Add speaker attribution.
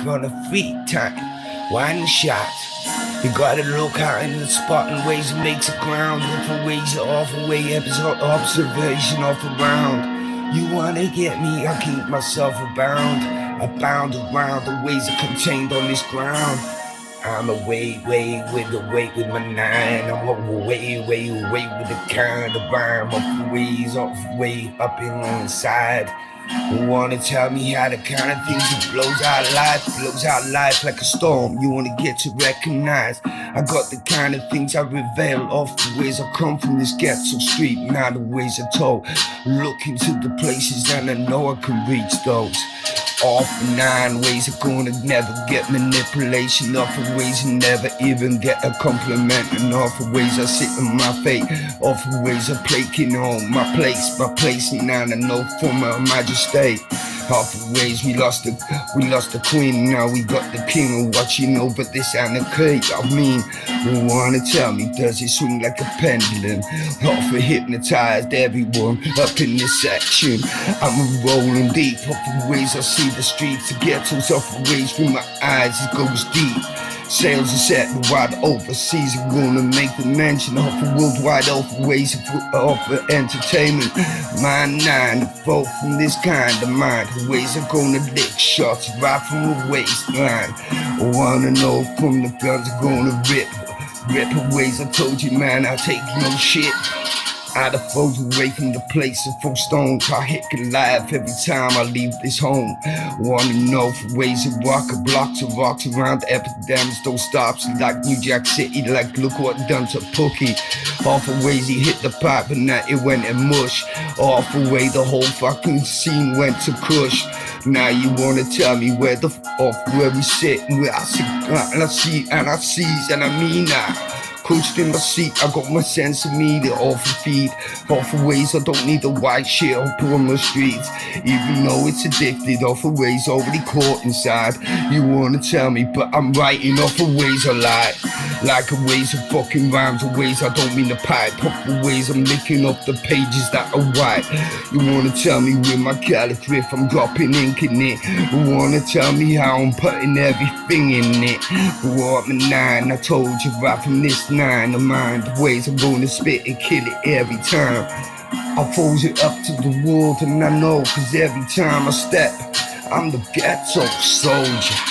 Speaker 1: on a free time. One shot. You gotta look out in the spot and ways it makes a ground. Different ways of off away, episode observation off around. You wanna get me, I keep myself abound. I bound around the ways are contained on this ground. I'm away with the weight with my nine. I'm away with the kind of rhyme. Off way up in the side. You wanna tell me how the kind of things that blows out life like a storm. You wanna get to recognize I got the kind of things I reveal off the ways I come from this ghetto street, not the ways I told. Look into the places and I know I can reach those. Off the 9 ways are gonna never get manipulation. Off the ways you never even get a compliment. And off the ways I sit in my fate. Off the ways I plaking on my place and I know for my majesty. Off the ways we lost the queen, now we got the king watching over this anarchy. I mean, you wanna tell me, does it swing like a pendulum? Off of hypnotized everyone up in this section. I'm rolling deep off the ways I see the streets, the ghettos off the ways through my eyes, it goes deep. Sails are set wide overseas, I'm gonna make the mention of the worldwide off ways of entertainment. My 9 to 4 from this kind of mind, the ways are gonna lick shots right from the waistline. I wanna know from the guns are gonna rip ways. I told you, man, I take no shit. I'd have flows away from the place of full stones. I hit alive every time I leave this home. Wanna know for ways of walk a block to rocks around the epidemics. Don't stop, like New Jack City, like look what done to Pookie. Off the ways he hit the pipe and now it went and mush. Off the way the whole fucking scene went to Kush. Now you wanna tell me where we sit and where I sit and I seize and I mean now. Coached in my seat, I got my sense of me, the awful feed. Awful ways, I don't need the white shit I'll put on the streets. Even though it's addicted, awful ways already caught inside. You wanna tell me, but I'm writing awful ways I lie. Like a ways of fucking rhymes, or ways I don't mean to pipe. Awful ways I'm licking up the pages that are white. You wanna tell me with my calligraph if I'm dropping ink in it. You wanna tell me how I'm putting everything in it. What my 9, I told you right from this 9 of mine, the ways I'm gonna spit and kill it every time. I fold it up to the world and I know, cause every time I step, I'm the ghetto soldier.